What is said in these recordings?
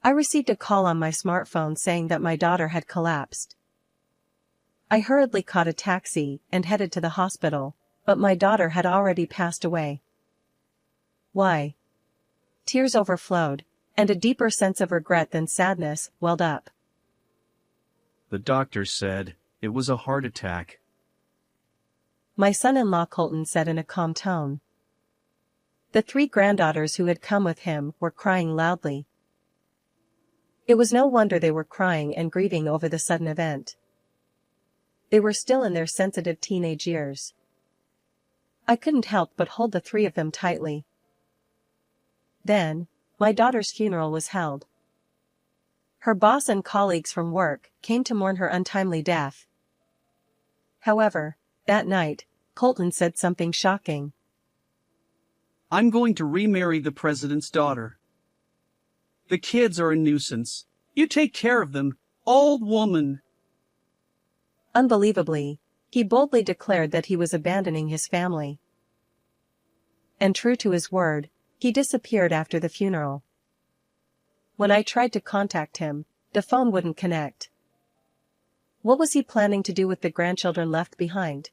I received a call on my smartphone saying that my daughter had collapsed. I hurriedly caught a taxi and headed to the hospital, but my daughter had already passed away. Why? Tears overflowed, and a deeper sense of regret than sadness welled up. The doctor said it was a heart attack. My son-in-law Colton said in a calm tone. The 3 granddaughters who had come with him were crying loudly. It was no wonder they were crying and grieving over the sudden event. They were still in their sensitive teenage years. I couldn't help but hold the 3 of them tightly. Then, my daughter's funeral was held. Her boss and colleagues from work came to mourn her untimely death. However, that night, Colton said something shocking. I'm going to remarry the president's daughter. The kids are a nuisance. You take care of them, old woman. Unbelievably, he boldly declared that he was abandoning his family. And true to his word, he disappeared after the funeral. When I tried to contact him, the phone wouldn't connect. What was he planning to do with the grandchildren left behind?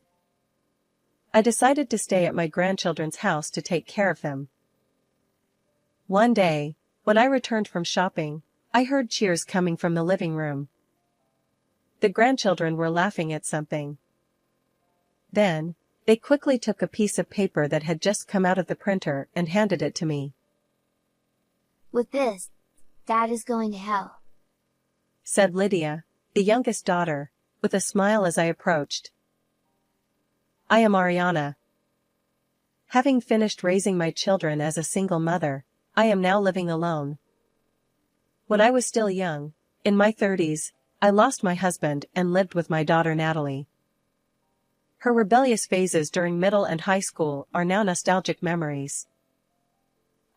I decided to stay at my grandchildren's house to take care of them. One day, when I returned from shopping, I heard cheers coming from the living room. The grandchildren were laughing at something. Then, they quickly took a piece of paper that had just come out of the printer and handed it to me. With this, Dad is going to hell, said Lydia, the youngest daughter, with a smile as I approached. I am Ariana. Having finished raising my children as a single mother, I am now living alone. When I was still young, in my 30s, I lost my husband and lived with my daughter Natalie. Her rebellious phases during middle and high school are now nostalgic memories.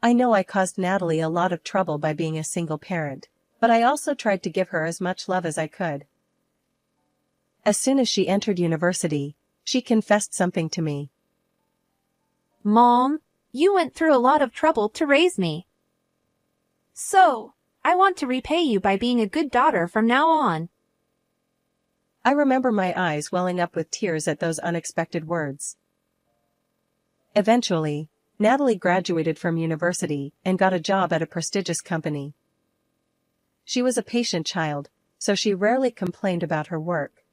I know I caused Natalie a lot of trouble by being a single parent, but I also tried to give her as much love as I could. As soon as she entered university, she confessed something to me. Mom, you went through a lot of trouble to raise me. So, I want to repay you by being a good daughter from now on. I remember my eyes welling up with tears at those unexpected words. Eventually, Natalie graduated from university and got a job at a prestigious company. She was a patient child, so she rarely complained about her work.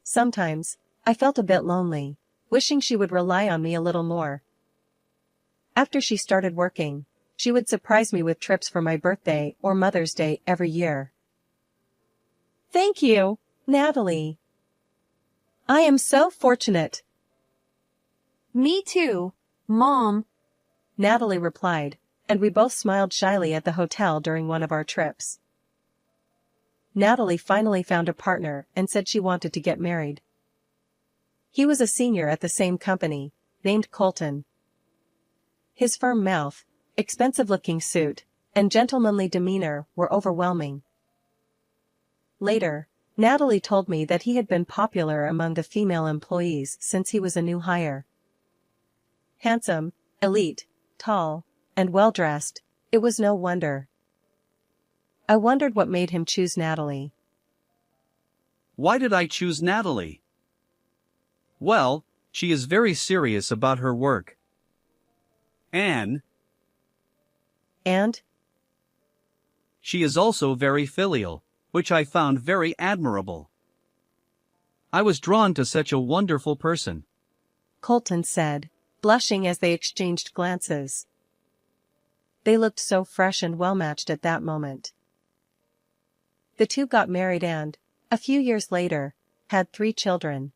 Sometimes, I felt a bit lonely, wishing she would rely on me a little more. After she started working, she would surprise me with trips for my birthday or Mother's Day every year. Thank you, Natalie. I am so fortunate. Me too, Mom, Natalie replied, and we both smiled shyly at the hotel during one of our trips. Natalie finally found a partner and said she wanted to get married. He was a senior at the same company, named Colton. His firm mouth, expensive-looking suit, and gentlemanly demeanor were overwhelming. Later, Natalie told me that he had been popular among the female employees since he was a new hire. Handsome, elite, tall, and well-dressed, it was no wonder. I wondered what made him choose Natalie. Why did I choose Natalie? Well, she is very serious about her work. And she is also very filial, which I found very admirable. I was drawn to such a wonderful person, Colton said, blushing as they exchanged glances. They looked so fresh and well-matched at that moment. The two got married and, a few years later, had 3 children.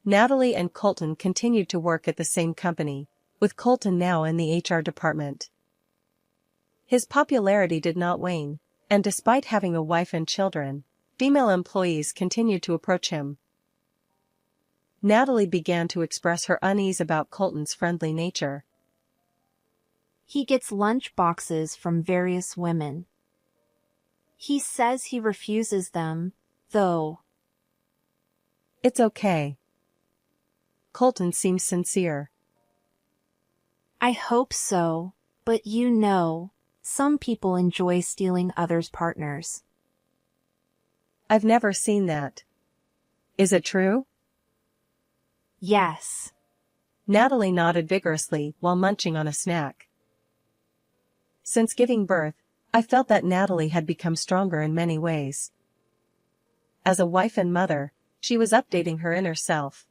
Natalie and Colton continued to work at the same company, with Colton now in the HR department. His popularity did not wane, and despite having a wife and children, female employees continued to approach him. Natalie began to express her unease about Colton's friendly nature. He gets lunch boxes from various women. He says he refuses them, though. It's okay. Colton seems sincere. I hope so, but you know, Some people enjoy stealing others' partners. I've never seen that. Is it true? Yes. Natalie nodded vigorously while munching on a snack. Since giving birth, I felt that Natalie had become stronger in many ways. As a wife and mother, she was updating her inner self.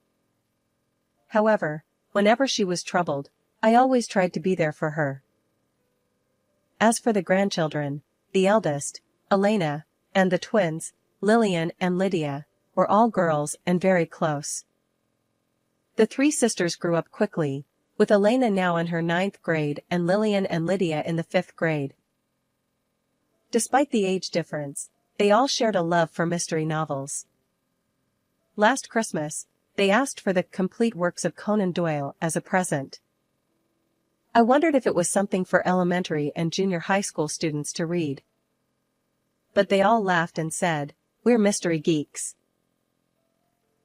However, whenever she was troubled, I always tried to be there for her. As for the grandchildren, the eldest, Elena, and the twins, Lillian and Lydia, were all girls and very close. The three sisters grew up quickly, with Elena now in her 9th grade and Lillian and Lydia in the 5th grade. Despite the age difference, they all shared a love for mystery novels. Last Christmas, they asked for the complete works of Conan Doyle as a present. I wondered if it was something for elementary and junior high school students to read. But they all laughed and said, "We're mystery geeks."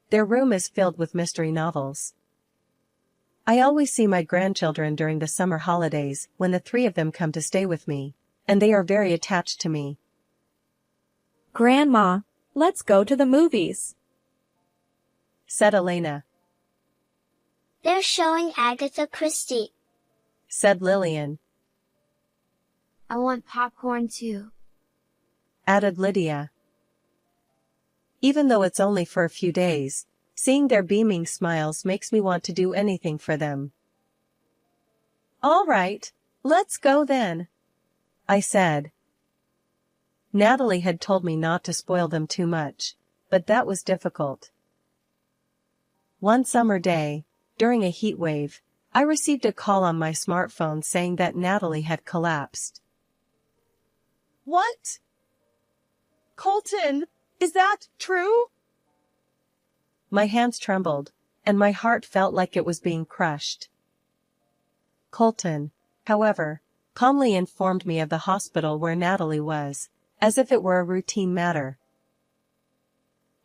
Their room is filled with mystery novels. I always see my grandchildren during the summer holidays when the three of them come to stay with me, and they are very attached to me. "Grandma, let's go to the movies," said Elena. They're showing Agatha Christie, said Lillian. I want popcorn too, added Lydia. Even though it's only for a few days, seeing their beaming smiles makes me want to do anything for them. All right, let's go then, I said. Natalie had told me not to spoil them too much, but that was difficult. One summer day, during a heat wave, I received a call on my smartphone saying that Natalie had collapsed. What? Colton, is that true? My hands trembled, and my heart felt like it was being crushed. Colton, however, calmly informed me of the hospital where Natalie was, as if it were a routine matter.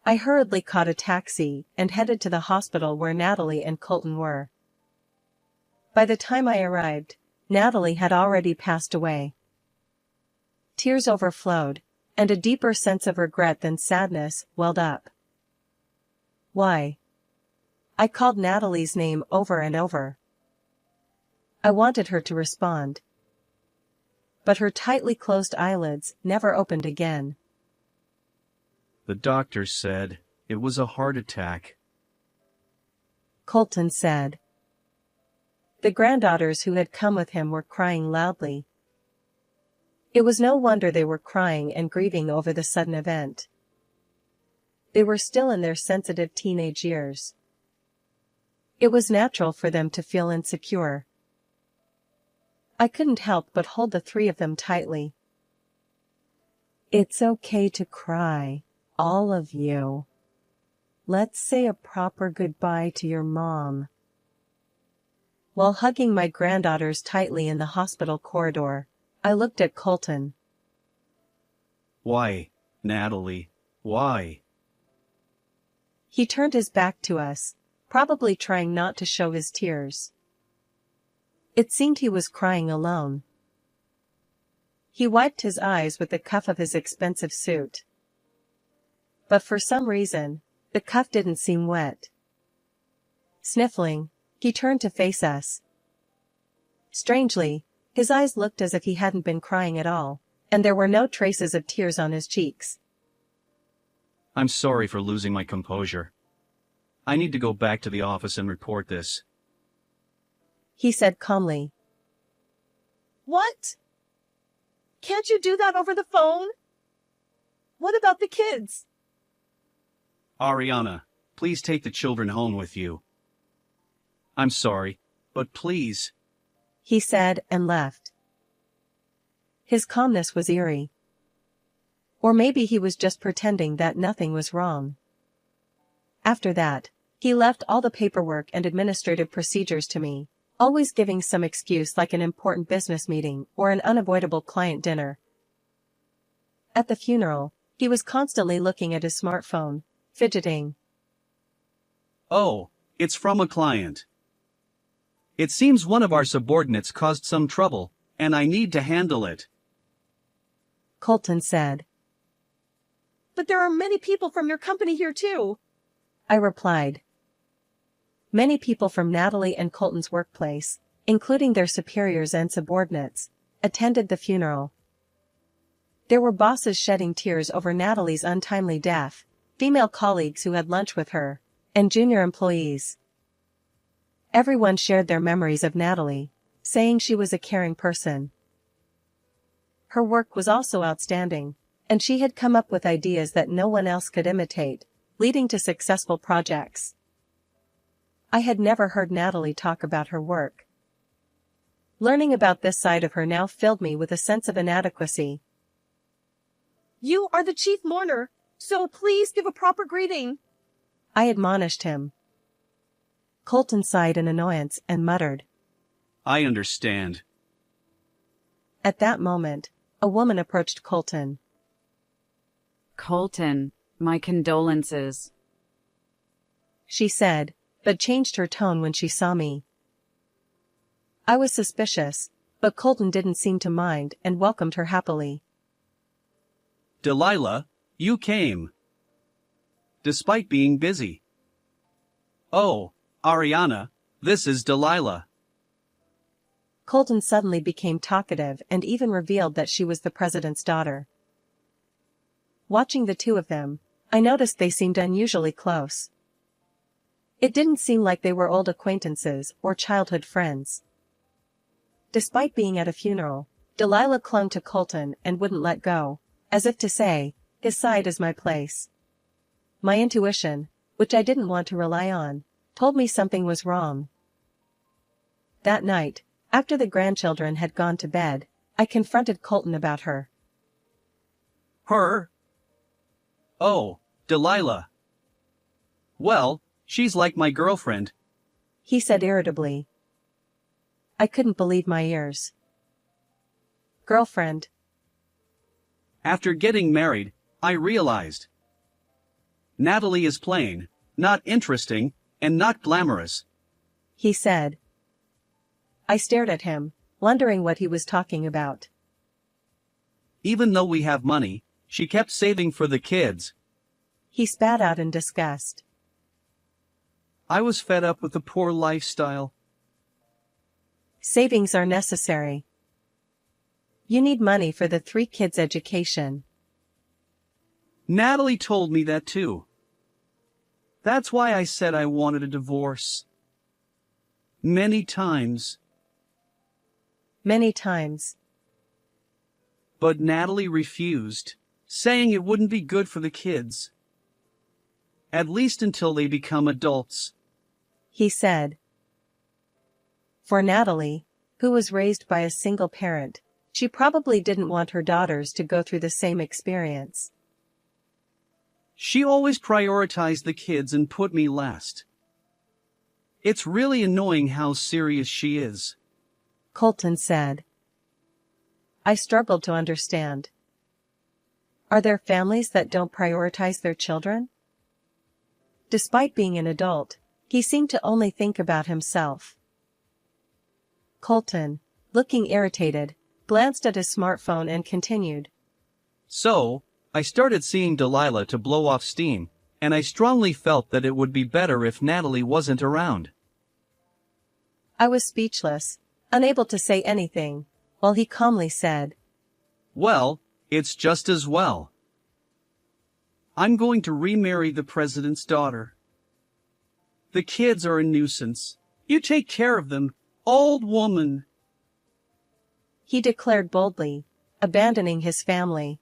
I hurriedly caught a taxi and headed to the hospital where Natalie and Colton were. By the time I arrived, Natalie had already passed away. Tears overflowed, and a deeper sense of regret than sadness welled up. Why? I called Natalie's name over and over. I wanted her to respond. But her tightly closed eyelids never opened again. The doctor said it was a heart attack, Colton said. The granddaughters who had come with him were crying loudly. It was no wonder they were crying and grieving over the sudden event. They were still in their sensitive teenage years. It was natural for them to feel insecure. I couldn't help but hold the three of them tightly. It's okay to cry, all of you. Let's say a proper goodbye to your mom. While hugging my granddaughters tightly in the hospital corridor, I looked at Colton. Why, Natalie, why? He turned his back to us, probably trying not to show his tears. It seemed he was crying alone. He wiped his eyes with the cuff of his expensive suit. But for some reason, the cuff didn't seem wet. Sniffling, he turned to face us. Strangely, his eyes looked as if he hadn't been crying at all, and there were no traces of tears on his cheeks. I'm sorry for losing my composure. I need to go back to the office and report this, he said calmly. "What? Can't you do that over the phone? What about the kids?" Ariana, please take the children home with you. I'm sorry, but please, he said and left. His calmness was eerie. Or maybe he was just pretending that nothing was wrong. After that, he left all the paperwork and administrative procedures to me, always giving some excuse like an important business meeting or an unavoidable client dinner. At the funeral, he was constantly looking at his smartphone, fidgeting. Oh, it's from a client. It seems one of our subordinates caused some trouble, and I need to handle it. Colton said. But there are many people from your company here too. I replied. Many people from Natalie and Colton's workplace, including their superiors and subordinates, attended the funeral. There were bosses shedding tears over Natalie's untimely death, female colleagues who had lunch with her, and junior employees. Everyone shared their memories of Natalie, saying she was a caring person. Her work was also outstanding, and she had come up with ideas that no one else could imitate, leading to successful projects. I had never heard Natalie talk about her work. Learning about this side of her now filled me with a sense of inadequacy. You are the chief mourner, so please give a proper greeting, I admonished him. Colton sighed in annoyance and muttered. I understand. At that moment, a woman approached Colton. Colton, my condolences. She said, but changed her tone when she saw me. I was suspicious, but Colton didn't seem to mind and welcomed her happily. Delilah, you came. Despite being busy. Oh, Ariana, this is Delilah. Colton suddenly became talkative and even revealed that she was the president's daughter. Watching the two of them, I noticed they seemed unusually close. It didn't seem like they were old acquaintances or childhood friends. Despite being at a funeral, Delilah clung to Colton and wouldn't let go, as if to say, his side is my place. My intuition, which I didn't want to rely on, told me something was wrong. That night, after the grandchildren had gone to bed, I confronted Colton about her. Her? Oh, Delilah. Well, she's like my girlfriend, he said irritably. I couldn't believe my ears. Girlfriend. After getting married, I realized. Natalie is plain, not interesting, and not glamorous, he said. I stared at him, wondering what he was talking about. Even though we have money, she kept saving for the kids. He spat out in disgust. I was fed up with the poor lifestyle. Savings are necessary. You need money for the 3 kids' education. Natalie told me that too. That's why I said I wanted a divorce. Many times. Many times. But Natalie refused, saying it wouldn't be good for the kids. At least until they become adults, he said. For Natalie, who was raised by a single parent, she probably didn't want her daughters to go through the same experience. She always prioritized the kids and put me last. It's really annoying how serious she is, Colton said. I struggled to understand. Are there families that don't prioritize their children? Despite being an adult, he seemed to only think about himself. Colton, looking irritated, glanced at his smartphone and continued. So, I started seeing Delilah to blow off steam, and I strongly felt that it would be better if Natalie wasn't around. I was speechless, unable to say anything, while he calmly said, Well, it's just as well. I'm going to remarry the president's daughter. The kids are a nuisance. You take care of them, old woman, he declared boldly, abandoning his family.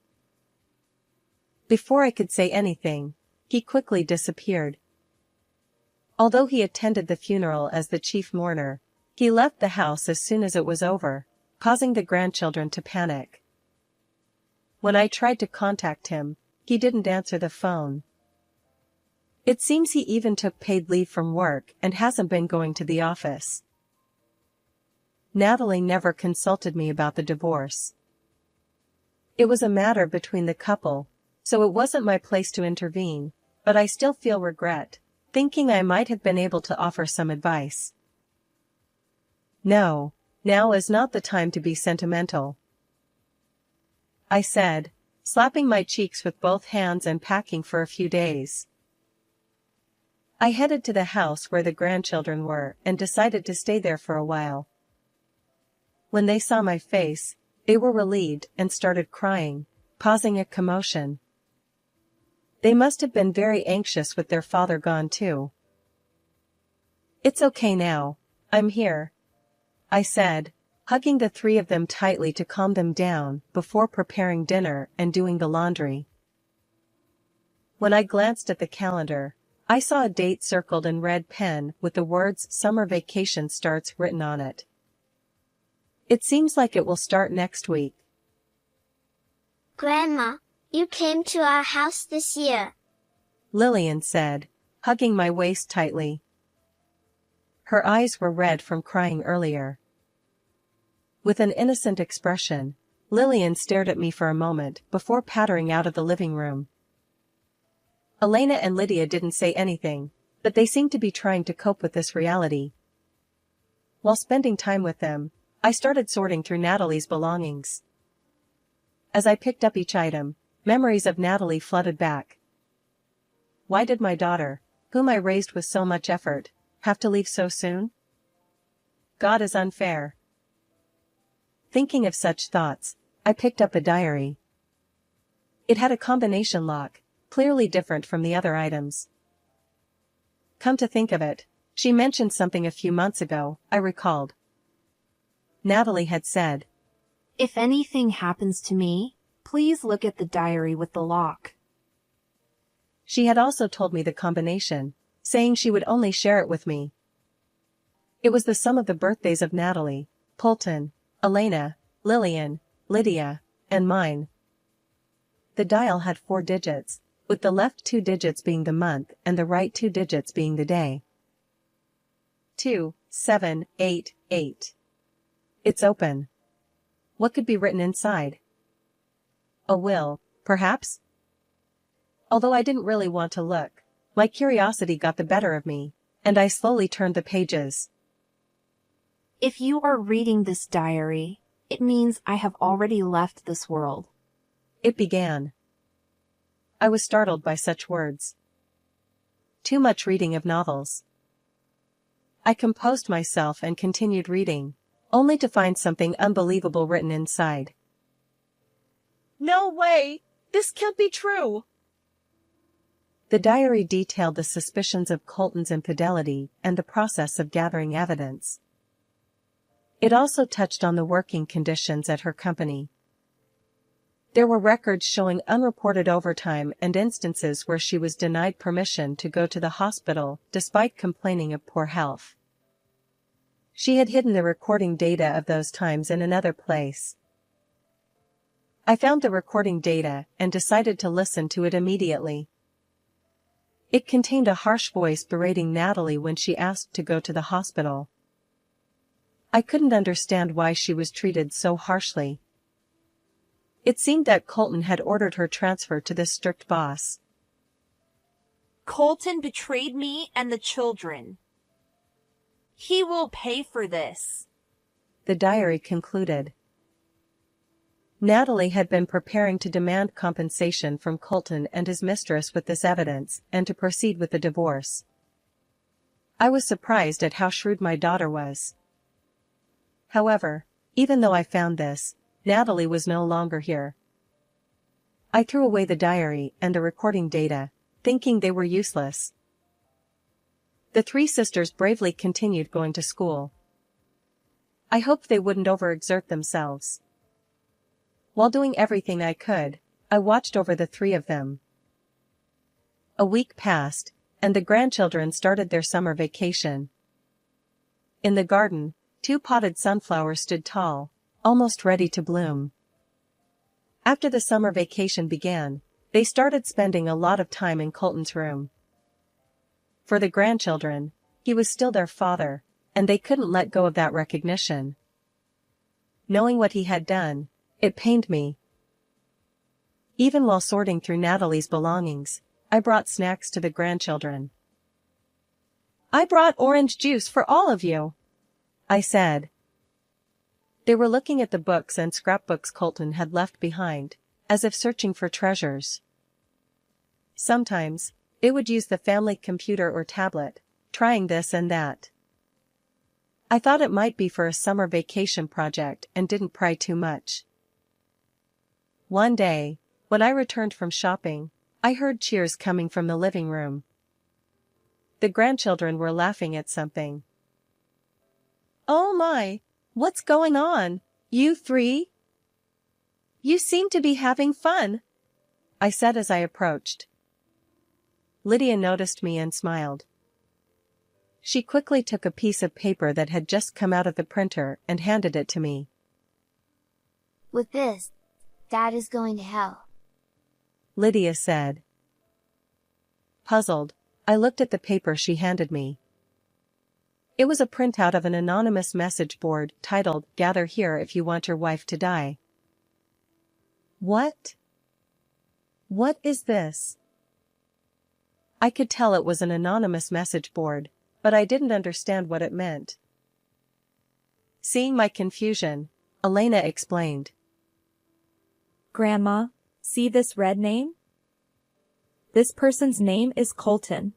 Before I could say anything, he quickly disappeared. Although he attended the funeral as the chief mourner, he left the house as soon as it was over, causing the grandchildren to panic. When I tried to contact him, he didn't answer the phone. It seems he even took paid leave from work and hasn't been going to the office. Natalie never consulted me about the divorce. It was a matter between the couple, so it wasn't my place to intervene, but I still feel regret, thinking I might have been able to offer some advice. No, now is not the time to be sentimental. I said, slapping my cheeks with both hands and packing for a few days. I headed to the house where the grandchildren were and decided to stay there for a while. When they saw my face, they were relieved and started crying, causing a commotion. They must have been very anxious with their father gone too. "It's okay now, I'm here," I said, hugging the three of them tightly to calm them down before preparing dinner and doing the laundry. When I glanced at the calendar, I saw a date circled in red pen with the words "Summer Vacation Starts" written on it. It seems like it will start next week. Grandma, you came to our house this year. Lillian said, hugging my waist tightly. Her eyes were red from crying earlier. With an innocent expression, Lillian stared at me for a moment before pattering out of the living room. Elena and Lydia didn't say anything, but they seemed to be trying to cope with this reality. While spending time with them, I started sorting through Natalie's belongings. As I picked up each item, memories of Natalie flooded back. Why did my daughter, whom I raised with so much effort, have to leave so soon? God is unfair. Thinking of such thoughts, I picked up a diary. It had a combination lock, clearly different from the other items. Come to think of it, she mentioned something a few months ago, I recalled. Natalie had said, "If anything happens to me, please look at the diary with the lock." She had also told me the combination, saying she would only share it with me. It was the sum of the birthdays of Natalie, Colton, Elena, Lillian, Lydia, and mine. The dial had 4 digits, with the left 2 digits being the month and the right 2 digits being the day. 2788. It's open. What could be written inside? A will, perhaps? Although I didn't really want to look, my curiosity got the better of me, and I slowly turned the pages. If you are reading this diary, it means I have already left this world. It began. I was startled by such words. Too much reading of novels. I composed myself and continued reading, only to find something unbelievable written inside. No way! This can't be true! The diary detailed the suspicions of Colton's infidelity and the process of gathering evidence. It also touched on the working conditions at her company. There were records showing unreported overtime and instances where she was denied permission to go to the hospital despite complaining of poor health. She had hidden the recording data of those times in another place. I found the recording data and decided to listen to it immediately. It contained a harsh voice berating Natalie when she asked to go to the hospital. I couldn't understand why she was treated so harshly. It seemed that Colton had ordered her transfer to this strict boss. "Colton betrayed me and the children. He will pay for this," the diary concluded. Natalie had been preparing to demand compensation from Colton and his mistress with this evidence and to proceed with the divorce. I was surprised at how shrewd my daughter was. However, even though I found this, Natalie was no longer here. I threw away the diary and the recording data, thinking they were useless. The 3 sisters bravely continued going to school. I hoped they wouldn't overexert themselves. While doing everything I could, I watched over the 3 of them. A week passed, and the grandchildren started their summer vacation. In the garden, 2 potted sunflowers stood tall, almost ready to bloom. After the summer vacation began, they started spending a lot of time in Colton's room. For the grandchildren, he was still their father, and they couldn't let go of that recognition. Knowing what he had done, it pained me. Even while sorting through Natalie's belongings, I brought snacks to the grandchildren. "I brought orange juice for all of you," I said. They were looking at the books and scrapbooks Colton had left behind, as if searching for treasures. Sometimes, they would use the family computer or tablet, trying this and that. I thought it might be for a summer vacation project and didn't pry too much. One day, when I returned from shopping, I heard cheers coming from the living room. The grandchildren were laughing at something. Oh my, what's going on, you three? You seem to be having fun, I said as I approached. Lydia noticed me and smiled. She quickly took a piece of paper that had just come out of the printer and handed it to me. With this, Dad is going to hell, Lydia said. Puzzled, I looked at the paper she handed me. It was a printout of an anonymous message board titled, "Gather here if you want your wife to die." What? What is this? I could tell it was an anonymous message board, but I didn't understand what it meant. Seeing my confusion, Elena explained. Grandma, see this red name? This person's name is Colton.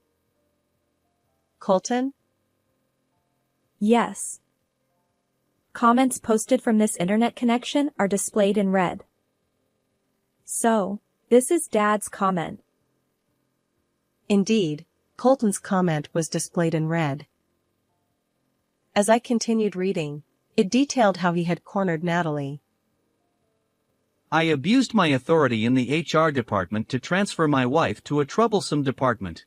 Colton? Yes. Comments posted from this internet connection are displayed in red. So, this is Dad's comment. Indeed, Colton's comment was displayed in red. As I continued reading, it detailed how he had cornered Natalie. I abused my authority in the HR department to transfer my wife to a troublesome department.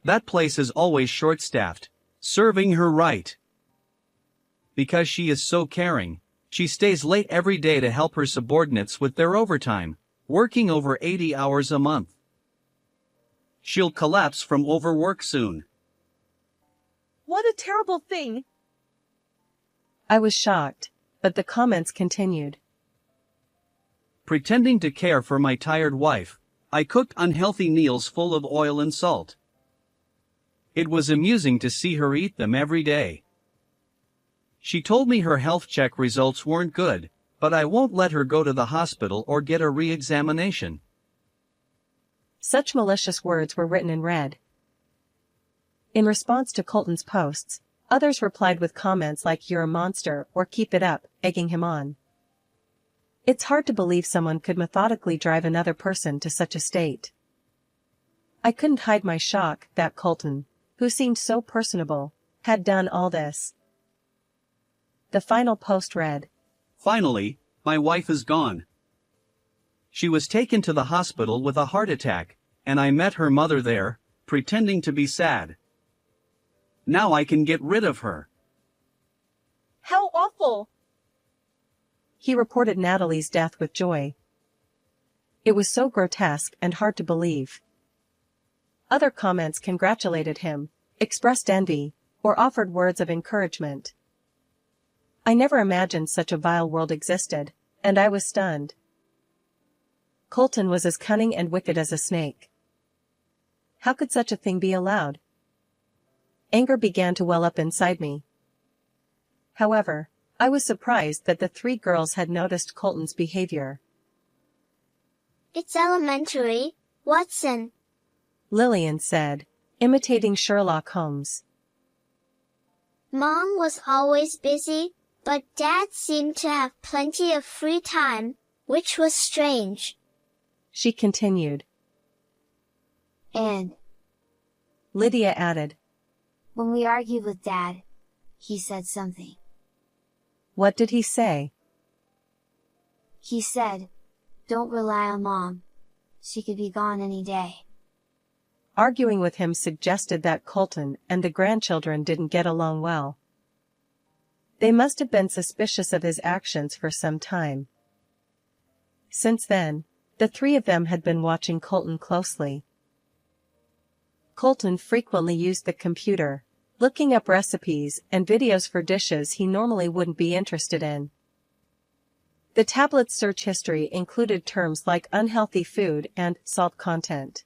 That place is always short-staffed, serving her right. Because she is so caring, she stays late every day to help her subordinates with their overtime, working over 80 hours a month. She'll collapse from overwork soon. what a terrible thing. I was shocked, but the comments continued. Pretending to care for my tired wife, I cooked unhealthy meals full of oil and salt. It was amusing to see her eat them every day. She told me her health check results weren't good, but I won't let her go to the hospital or get a re-examination. Such malicious words were written in red. In response to Colton's posts, others replied with comments like "You're a monster" or "Keep it up," egging him on. It's hard to believe someone could methodically drive another person to such a state. I couldn't hide my shock that Colton, who seemed so personable, had done all this. The final post read, Finally, my wife is gone. She was taken to the hospital with a heart attack, and I met her mother there, pretending to be sad. Now I can get rid of her. How awful. He reported Natalie's death with joy. It was so grotesque and hard to believe. Other comments congratulated him, expressed envy, or offered words of encouragement. I never imagined such a vile world existed, and I was stunned. Colton was as cunning and wicked as a snake. How could such a thing be allowed? Anger began to well up inside me. However, I was surprised that the three girls had noticed Colton's behavior. It's elementary, Watson, Lillian said, imitating Sherlock Holmes. Mom was always busy, but Dad seemed to have plenty of free time, which was strange. She continued. And Lydia added, when we argued with Dad, he said something. What did he say? He said, don't rely on Mom. She could be gone any day. Arguing with him suggested that Colton and the grandchildren didn't get along well. They must have been suspicious of his actions for some time. Since then, the three of them had been watching Colton closely. Colton frequently used the computer, looking up recipes and videos for dishes he normally wouldn't be interested in. The tablet's search history included terms like unhealthy food and salt content.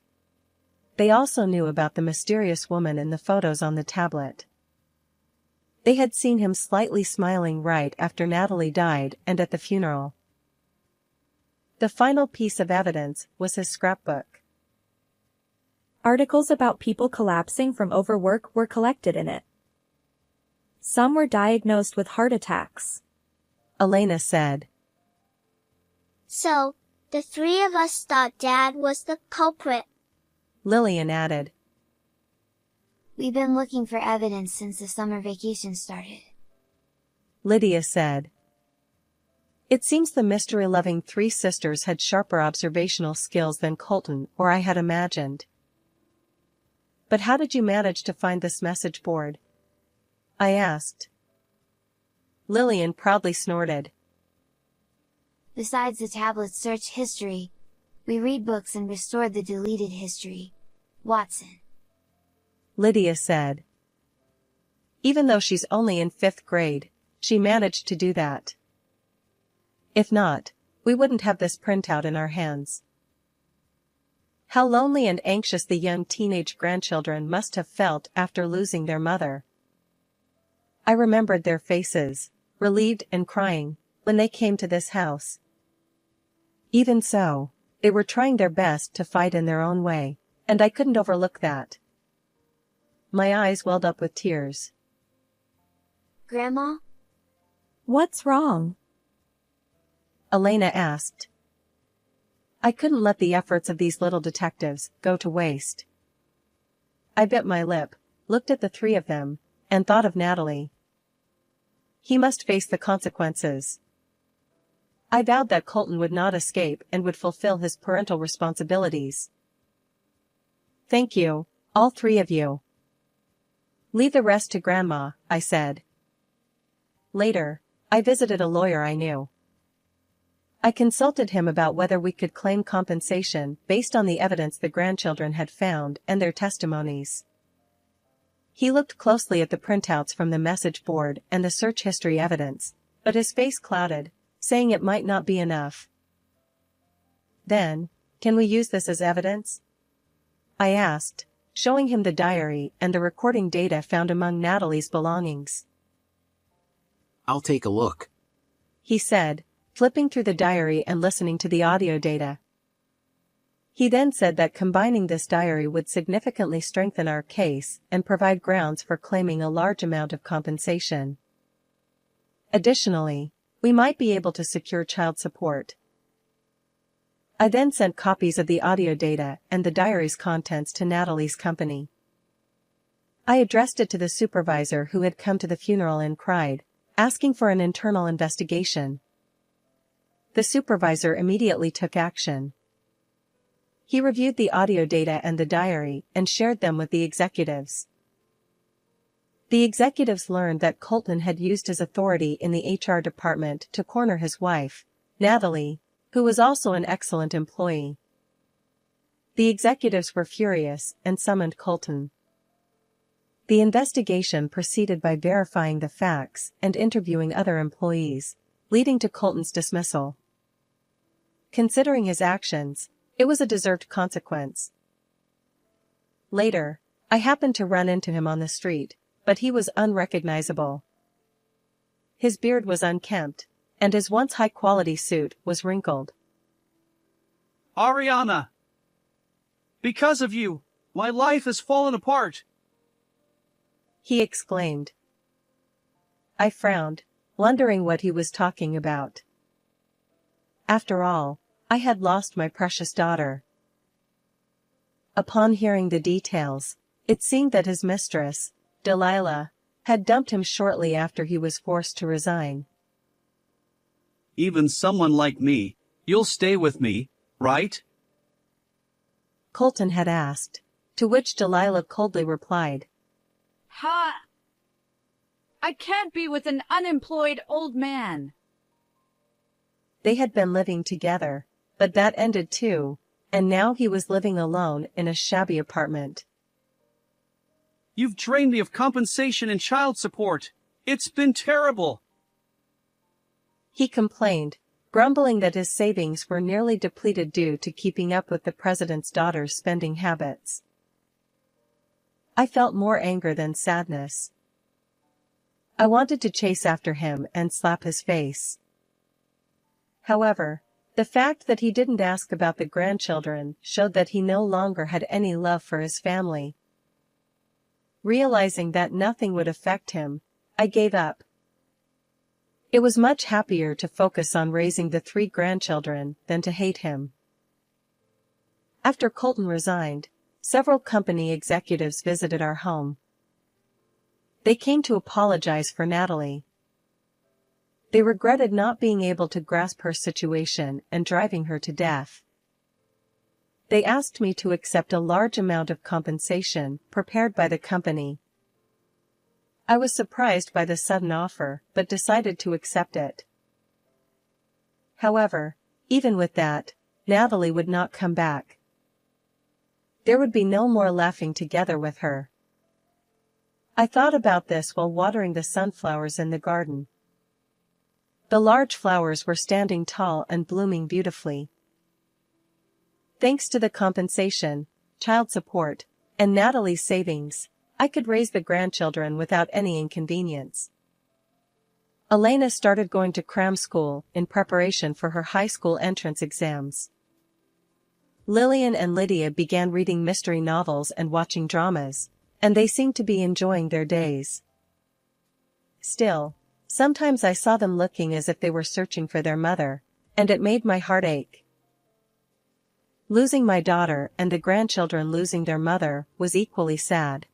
They also knew about the mysterious woman in the photos on the tablet. They had seen him slightly smiling right after Natalie died and at the funeral. The final piece of evidence was his scrapbook. Articles about people collapsing from overwork were collected in it. Some were diagnosed with heart attacks. Elena said. So, the three of us thought Dad was the culprit. Lillian added. We've been looking for evidence since the summer vacation started. Lydia said. It seems the mystery-loving three sisters had sharper observational skills than Colton or I had imagined. But how did you manage to find this message board? I asked. Lillian proudly snorted. Besides the tablet's search history, we read books and restored the deleted history. Watson. Lydia said. Even though she's only in 5th grade, she managed to do that. If not, we wouldn't have this printout in our hands. How lonely and anxious the young teenage grandchildren must have felt after losing their mother. I remembered their faces, relieved and crying, when they came to this house. Even so, they were trying their best to fight in their own way, and I couldn't overlook that. My eyes welled up with tears. Grandma? What's wrong? Elena asked. I couldn't let the efforts of these little detectives go to waste. I bit my lip, looked at the three of them, and thought of Natalie. He must face the consequences. I vowed that Colton would not escape and would fulfill his parental responsibilities. Thank you, all three of you. Leave the rest to Grandma, I said. Later, I visited a lawyer I knew. I consulted him about whether we could claim compensation based on the evidence the grandchildren had found and their testimonies. He looked closely at the printouts from the message board and the search history evidence, but his face clouded, saying it might not be enough. Then, can we use this as evidence? I asked, showing him the diary and the recording data found among Natalie's belongings. I'll take a look, he said, flipping through the diary and listening to the audio data. He then said that combining this diary would significantly strengthen our case and provide grounds for claiming a large amount of compensation. Additionally, we might be able to secure child support. I then sent copies of the audio data and the diary's contents to Natalie's company. I addressed it to the supervisor who had come to the funeral and cried, asking for an internal investigation. The supervisor immediately took action. He reviewed the audio data and the diary and shared them with the executives. The executives learned that Colton had used his authority in the HR department to corner his wife, Natalie, who was also an excellent employee. The executives were furious and summoned Colton. The investigation proceeded by verifying the facts and interviewing other employees, leading to Colton's dismissal. Considering his actions, it was a deserved consequence. Later, I happened to run into him on the street, but he was unrecognizable. His beard was unkempt, and his once high-quality suit was wrinkled. Ariana! Because of you, my life has fallen apart! He exclaimed. I frowned, wondering what he was talking about. After all, I had lost my precious daughter. Upon hearing the details, it seemed that his mistress, Delilah, had dumped him shortly after he was forced to resign. Even someone like me, you'll stay with me, right? Colton had asked, to which Delilah coldly replied. Ha! I can't be with an unemployed old man. They had been living together, but that ended too, and now he was living alone in a shabby apartment. You've drained me of compensation and child support. It's been terrible. He complained, grumbling that his savings were nearly depleted due to keeping up with the president's daughter's spending habits. I felt more anger than sadness. I wanted to chase after him and slap his face. However, the fact that he didn't ask about the grandchildren showed that he no longer had any love for his family. Realizing that nothing would affect him, I gave up. It was much happier to focus on raising the 3 grandchildren than to hate him. After Colton resigned, several company executives visited our home. They came to apologize for Natalie. They regretted not being able to grasp her situation and driving her to death. They asked me to accept a large amount of compensation prepared by the company. I was surprised by the sudden offer, but decided to accept it. However, even with that, Natalie would not come back. There would be no more laughing together with her. I thought about this while watering the sunflowers in the garden. The large flowers were standing tall and blooming beautifully. Thanks to the compensation, child support, and Natalie's savings, I could raise the grandchildren without any inconvenience. Elena started going to cram school in preparation for her high school entrance exams. Lillian and Lydia began reading mystery novels and watching dramas, and they seemed to be enjoying their days. Still, sometimes I saw them looking as if they were searching for their mother, and it made my heart ache. Losing my daughter and the grandchildren losing their mother was equally sad.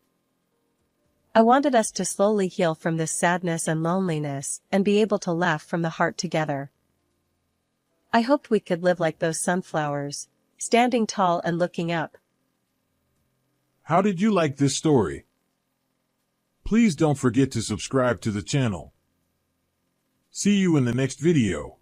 I wanted us to slowly heal from this sadness and loneliness and be able to laugh from the heart together. I hoped we could live like those sunflowers, standing tall and looking up. How did you like this story? Please don't forget to subscribe to the channel. See you in the next video.